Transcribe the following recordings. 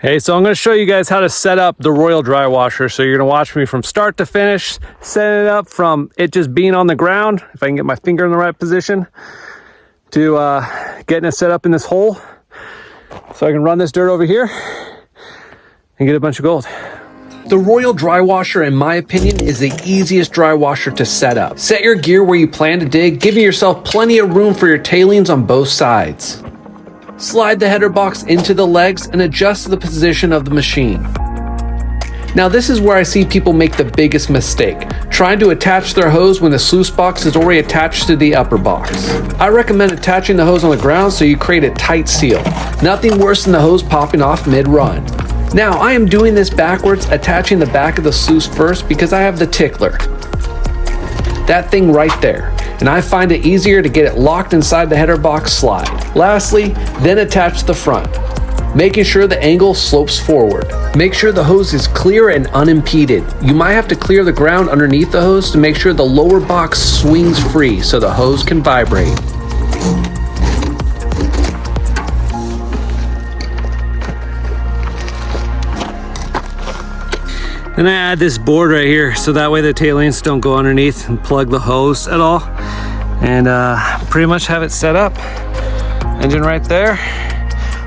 Hey, so I'm going to show you guys how to set up the Royal dry washer. So you're going to watch me from start to finish, setting it up from it just being on the ground, if I can get my finger in the right position, to getting it set up in this hole. So I can run this dirt over here and get a bunch of gold. The Royal dry washer, in my opinion, is the easiest dry washer to set up. Set your gear where you plan to dig, giving yourself plenty of room for your tailings on both sides. Slide the header box into the legs and adjust the position of the machine. Now this is where I see people make the biggest mistake, trying to attach their hose when the sluice box is already attached to the upper box. I recommend attaching the hose on the ground so you create a tight seal. Nothing worse than the hose popping off mid-run. Now I am doing this backwards, attaching the back of the sluice first because I have the tickler. That thing right there. And I find it easier to get it locked inside the header box slide. Lastly, then attach the front, making sure the angle slopes forward. Make sure the hose is clear and unimpeded. You might have to clear the ground underneath the hose to make sure the lower box swings free so the hose can vibrate. Then I add this board right here so that way the tailings don't go underneath and plug the hose at all. And pretty much have it set up. Engine right there.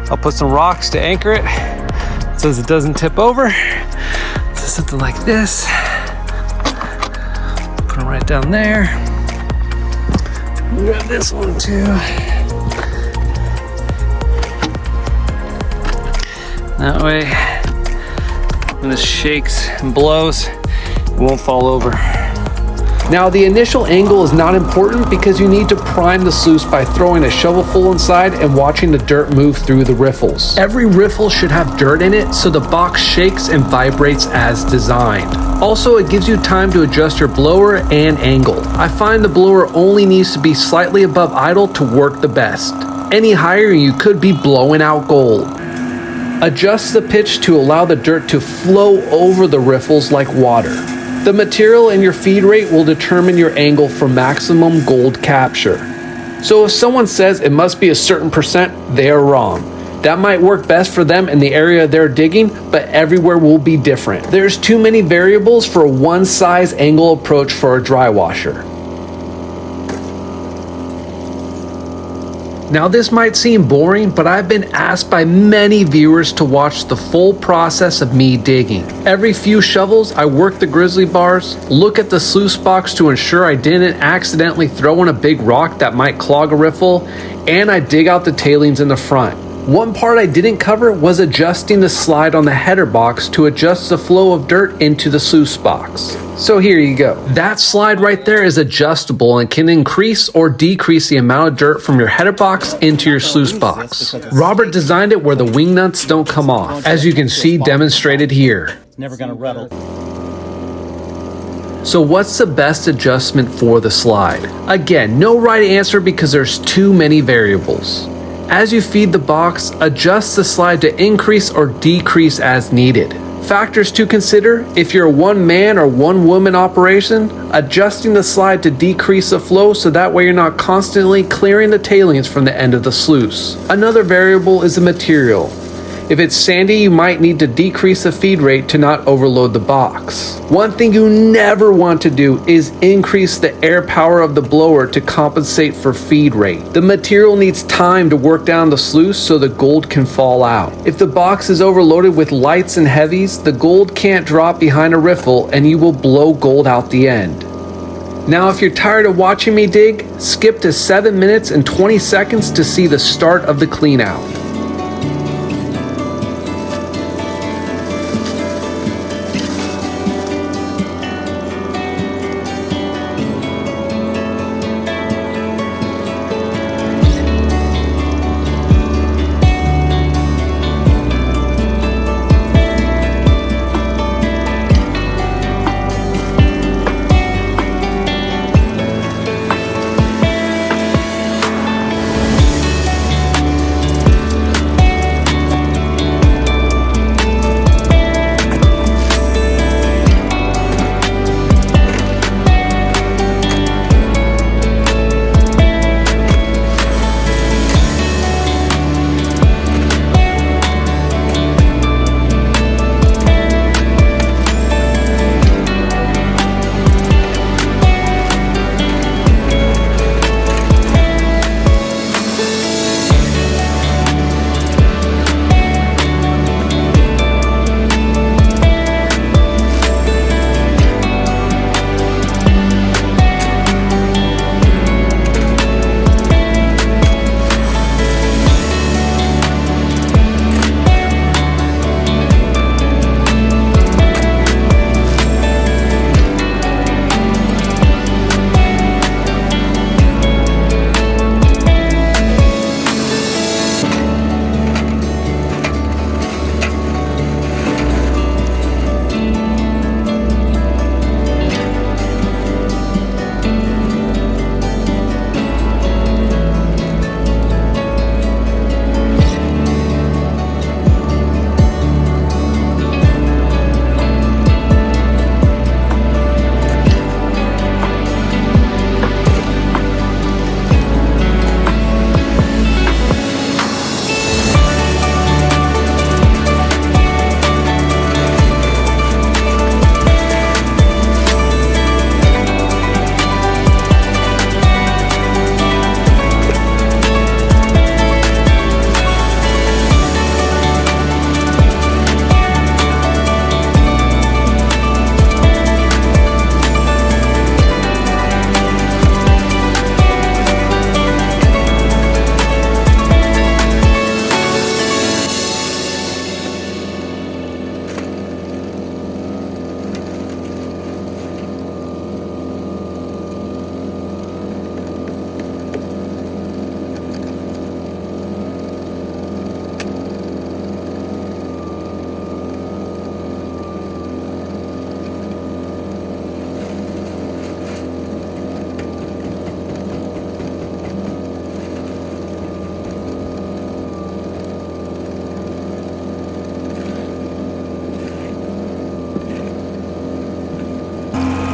I'll put some rocks to anchor it so it doesn't tip over. So something like this. Put them right down there. Grab this one too. That way, when this shakes and blows, it won't fall over. Now the initial angle is not important because you need to prime the sluice by throwing a shovelful inside and watching the dirt move through the riffles. Every riffle should have dirt in it so the box shakes and vibrates as designed. Also, it gives you time to adjust your blower and angle. I find the blower only needs to be slightly above idle to work the best. Any higher and you could be blowing out gold. Adjust the pitch to allow the dirt to flow over the riffles like water. The material and your feed rate will determine your angle for maximum gold capture. So if someone says it must be a certain percent, they are wrong. That might work best for them in the area they're digging, but everywhere will be different. There's too many variables for a one-size angle approach for a dry washer. Now this might seem boring, but I've been asked by many viewers to watch the full process of me digging. Every few shovels, I work the grizzly bars, look at the sluice box to ensure I didn't accidentally throw in a big rock that might clog a riffle, and I dig out the tailings in the front. One part I didn't cover was adjusting the slide on the header box to adjust the flow of dirt into the sluice box. So here you go. That slide right there is adjustable and can increase or decrease the amount of dirt from your header box into your sluice box. Robert designed it where the wing nuts don't come off, as you can see demonstrated here. Never gonna rattle. So what's the best adjustment for the slide? Again, no right answer because there's too many variables. As you feed the box, adjust the slide to increase or decrease as needed. Factors to consider: if you're a one-man or one-woman operation, adjusting the slide to decrease the flow so that way you're not constantly clearing the tailings from the end of the sluice. Another variable is the material. If it's sandy, you might need to decrease the feed rate to not overload the box. One thing you never want to do is increase the air power of the blower to compensate for feed rate. The material needs time to work down the sluice so the gold can fall out. If the box is overloaded with lights and heavies, the gold can't drop behind a riffle and you will blow gold out the end. Now if you're tired of watching me dig, skip to 7 minutes and 20 seconds to see the start of the cleanout.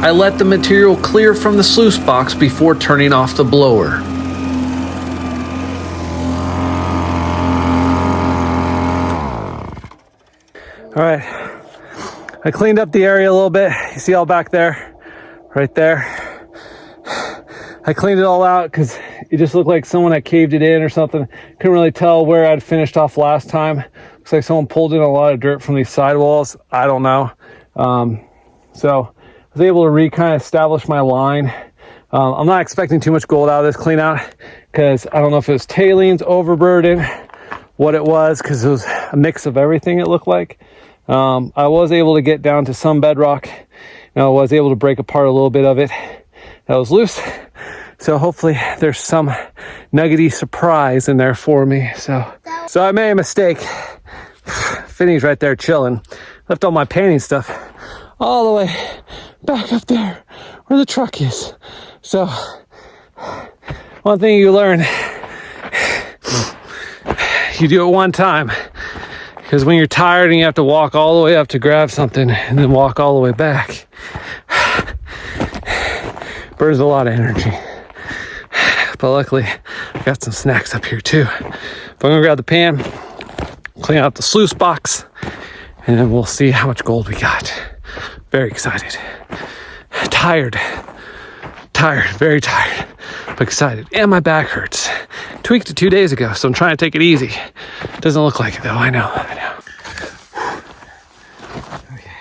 I let the material clear from the sluice box before turning off the blower. All right, I cleaned up the area a little bit. You see all back there, right there. I cleaned it all out because it just looked like someone had caved it in or something. Couldn't really tell where I'd finished off last time. Looks like someone pulled in a lot of dirt from these sidewalls. I don't know. So I was able to kind of establish my line. I'm not expecting too much gold out of this clean out because I don't know if it was tailings, overburden, what it was, because it was a mix of everything, it looked like. I was able to get down to some bedrock, and I was able to break apart a little bit of it that was loose. So hopefully there's some nuggety surprise in there for me. So I made a mistake. Finney's right there chilling. Left all my painting stuff all the way back up there where the truck is. So one thing you learn, you do it one time. Because when you're tired and you have to walk all the way up to grab something and then walk all the way back, burns a lot of energy. But luckily, I got some snacks up here too. But I'm gonna grab the pan, clean out the sluice box, and then we'll see how much gold we got. Very excited. Tired, very tired, but excited. And my back hurts. Tweaked it 2 days ago, so I'm trying to take it easy. Doesn't look like it though, I know. Okay.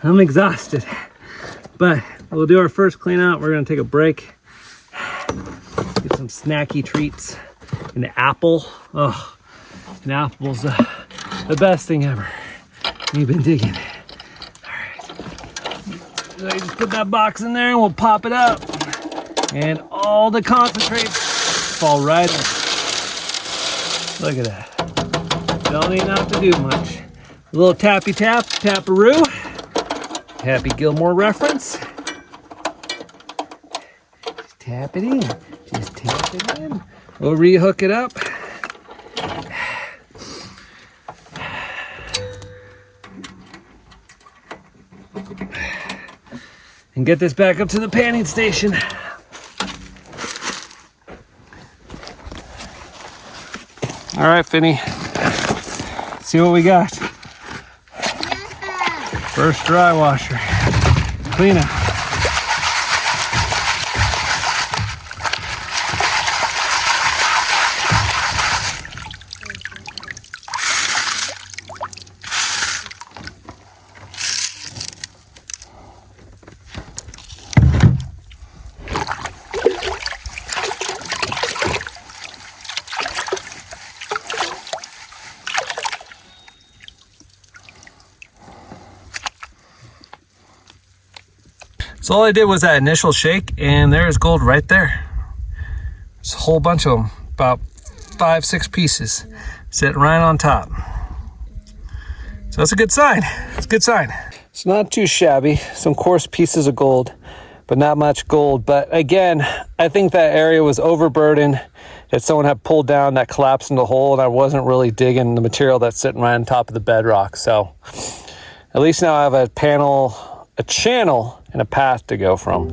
I'm exhausted, but we'll do our first clean out. We're gonna take a break, get some snacky treats. An apple. Oh, an apple's the best thing ever. We've been digging. So you just put that box in there and we'll pop it up. And all the concentrates fall right in. Look at that. Don't even have to do much. A little tappy tap, taparoo. Happy Gilmore reference. Just tap it in. Just tap it in. We'll rehook it up. And get this back up to the panning station. All right, Finny. See what we got. First dry washer. Cleanout. So all I did was that initial shake, and there's gold right there. There's a whole bunch of them, about 5-6 pieces, sitting right on top. So that's a good sign. It's a good sign. It's not too shabby. Some coarse pieces of gold, but not much gold. But again, I think that area was overburdened, that someone had pulled down, that collapsed into the hole, and I wasn't really digging the material that's sitting right on top of the bedrock. So at least now I have a channel and a path to go from.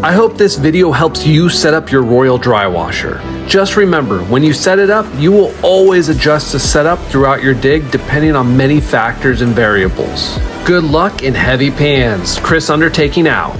I hope this video helps you set up your Royal dry washer. Just remember, when you set it up, you will always adjust the setup throughout your dig depending on many factors and variables. Good luck in heavy pans. Chris Undertaking out.